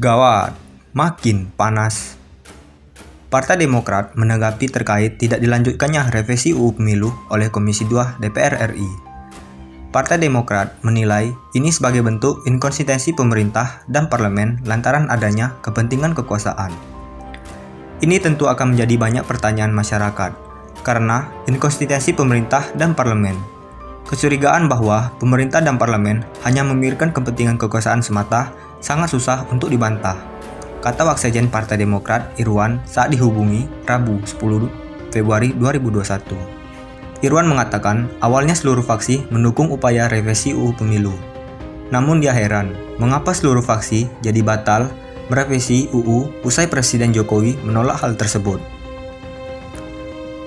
Gawat, makin panas. Partai Demokrat menanggapi terkait tidak dilanjutkannya revisi UU Pemilu oleh Komisi 2 DPR RI. Partai Demokrat menilai ini sebagai bentuk inkonsistensi pemerintah dan parlemen lantaran adanya kepentingan kekuasaan. Ini tentu akan menjadi banyak pertanyaan masyarakat, karena inkonsistensi pemerintah dan parlemen. Kecurigaan bahwa pemerintah dan parlemen hanya memikirkan kepentingan kekuasaan semata sangat susah untuk dibantah, kata Waksekjen Partai Demokrat Irwan saat dihubungi Rabu 10 Februari 2021. Irwan mengatakan awalnya seluruh fraksi mendukung upaya revisi UU Pemilu. Namun dia heran, mengapa seluruh fraksi jadi batal merevisi UU usai Presiden Jokowi menolak hal tersebut.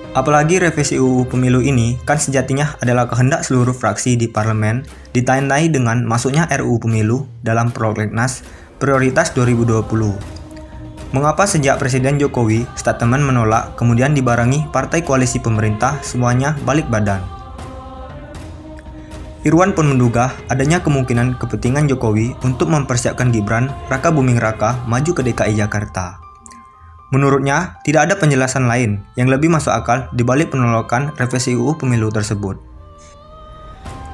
Apalagi revisi UU Pemilu ini kan sejatinya adalah kehendak seluruh fraksi di parlemen ditandai dengan masuknya RUU Pemilu dalam prolegnas prioritas 2020. Mengapa sejak Presiden Jokowi statement menolak kemudian dibarengi partai koalisi pemerintah semuanya balik badan? Irwan pun menduga adanya kemungkinan kepentingan Jokowi untuk mempersiapkan Gibran Raka Buming Raka maju ke DKI Jakarta. Menurutnya, tidak ada penjelasan lain yang lebih masuk akal dibalik penolakan revisi UU Pemilu tersebut.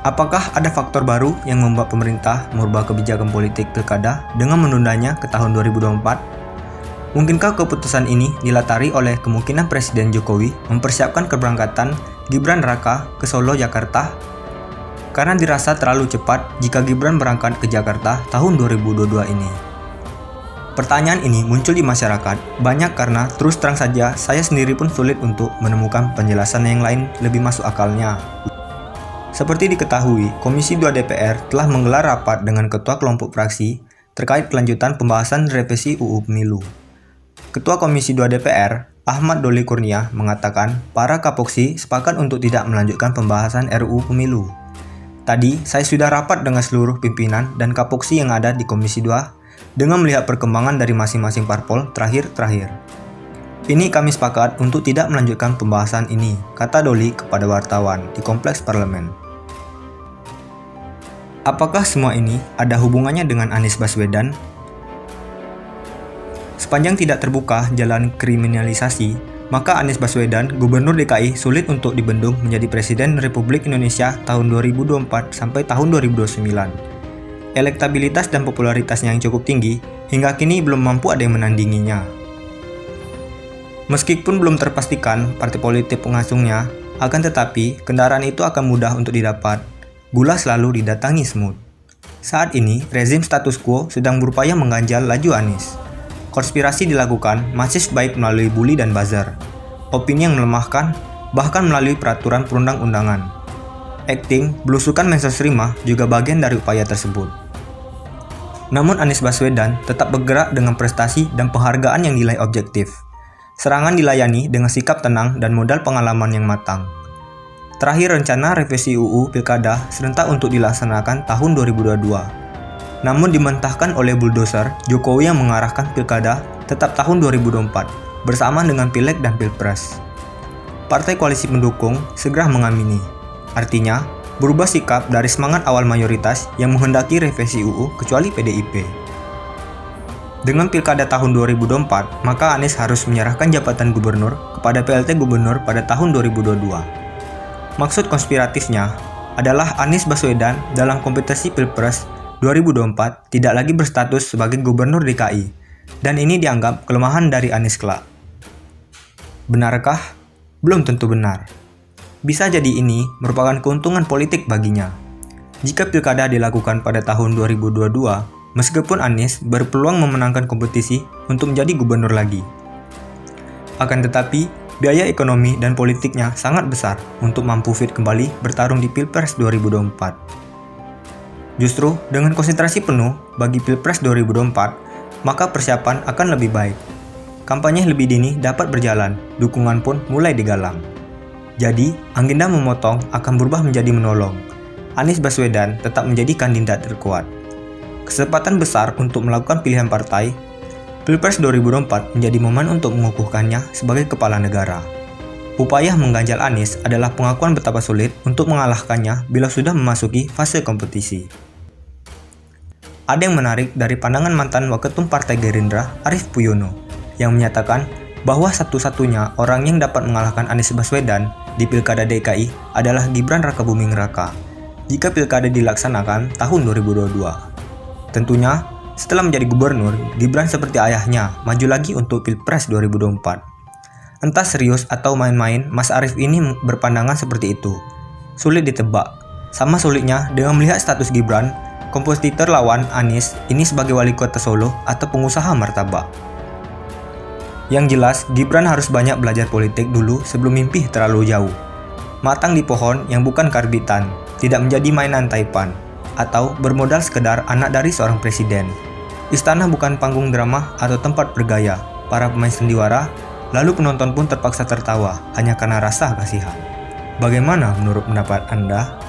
Apakah ada faktor baru yang membuat pemerintah merubah kebijakan politik pilkada dengan menundanya ke tahun 2024? Mungkinkah keputusan ini dilatari oleh kemungkinan Presiden Jokowi mempersiapkan keberangkatan Gibran Raka ke Solo, Jakarta? Karena dirasa terlalu cepat jika Gibran berangkat ke Jakarta tahun 2022 ini. Pertanyaan ini muncul di masyarakat banyak karena terus terang saja saya sendiri pun sulit untuk menemukan penjelasan yang lain lebih masuk akalnya. Seperti diketahui, Komisi 2 DPR telah menggelar rapat dengan Ketua Kelompok Fraksi terkait kelanjutan pembahasan revisi UU Pemilu. Ketua Komisi 2 DPR, Ahmad Doli Kurnia, mengatakan para kapoksi sepakat untuk tidak melanjutkan pembahasan RUU Pemilu. Tadi, saya sudah rapat dengan seluruh pimpinan dan kapoksi yang ada di Komisi 2 dengan melihat perkembangan dari masing-masing parpol terakhir. Ini kami sepakat untuk tidak melanjutkan pembahasan ini, kata Doli kepada wartawan di Kompleks Parlemen. Apakah semua ini ada hubungannya dengan Anies Baswedan? Sepanjang tidak terbuka jalan kriminalisasi, maka Anies Baswedan, Gubernur DKI, sulit untuk dibendung menjadi Presiden Republik Indonesia tahun 2024 sampai tahun 2029. Elektabilitas dan popularitasnya yang cukup tinggi, hingga kini belum mampu ada yang menandinginya. Meskipun belum terpastikan partai politik pengusungnya, akan tetapi kendaraan itu akan mudah untuk didapat. Gula selalu didatangi semut. Saat ini, rezim status quo sedang berupaya mengganjal laju Anies. Konspirasi dilakukan masih baik melalui bully dan buzzer. Opini yang melemahkan, bahkan melalui peraturan perundang-undangan. Acting, belusukan mensos rimah juga bagian dari upaya tersebut. Namun Anies Baswedan tetap bergerak dengan prestasi dan penghargaan yang nilai objektif. Serangan dilayani dengan sikap tenang dan modal pengalaman yang matang. Terakhir rencana revisi UU Pilkada serentak untuk dilaksanakan tahun 2022. Namun dimentahkan oleh bulldozer Jokowi yang mengarahkan Pilkada tetap tahun 2024 bersamaan dengan Pileg dan Pilpres. Partai koalisi pendukung segera mengamini. Artinya, berubah sikap dari semangat awal mayoritas yang menghendaki revisi UU kecuali PDIP. Dengan Pilkada tahun 2024, maka Anies harus menyerahkan jabatan gubernur kepada PLT gubernur pada tahun 2022. Maksud konspiratifnya adalah Anies Baswedan dalam kompetisi Pilpres 2024 tidak lagi berstatus sebagai gubernur DKI, dan ini dianggap kelemahan dari Anies kelak. Benarkah? Belum tentu benar. Bisa jadi ini merupakan keuntungan politik baginya. Jika pilkada dilakukan pada tahun 2022, meskipun Anies berpeluang memenangkan kompetisi untuk menjadi gubernur lagi. Akan tetapi, biaya ekonomi dan politiknya sangat besar untuk mampu fit kembali bertarung di Pilpres 2024. Justru dengan konsentrasi penuh bagi Pilpres 2024, maka persiapan akan lebih baik. Kampanye lebih dini dapat berjalan, dukungan pun mulai digalang. Jadi, agenda memotong akan berubah menjadi menolong. Anies Baswedan tetap menjadi kandidat terkuat. Kesempatan besar untuk melakukan pilihan partai, Pilpres 2024 menjadi momen untuk mengukuhkannya sebagai kepala negara. Upaya mengganjal Anies adalah pengakuan betapa sulit untuk mengalahkannya bila sudah memasuki fase kompetisi. Ada yang menarik dari pandangan mantan Waketum Partai Gerindra, Arief Puyono, yang menyatakan bahwa satu-satunya orang yang dapat mengalahkan Anies Baswedan di Pilkada DKI adalah Gibran Rakabuming Raka jika Pilkada dilaksanakan tahun 2022. Tentunya, setelah menjadi gubernur, Gibran seperti ayahnya maju lagi untuk Pilpres 2024. Entah serius atau main-main, Mas Arief ini berpandangan seperti itu. Sulit ditebak. Sama sulitnya dengan melihat status Gibran, kompetitor lawan Anies ini sebagai wali kota Solo atau pengusaha martabak. Yang jelas, Gibran harus banyak belajar politik dulu sebelum mimpi terlalu jauh. Matang di pohon yang bukan karbitan, tidak menjadi mainan taipan, atau bermodal sekedar anak dari seorang presiden. Istana bukan panggung drama atau tempat bergaya. Para pemain sendiwara, lalu penonton pun terpaksa tertawa hanya karena rasa kasihan. Bagaimana menurut pendapat Anda?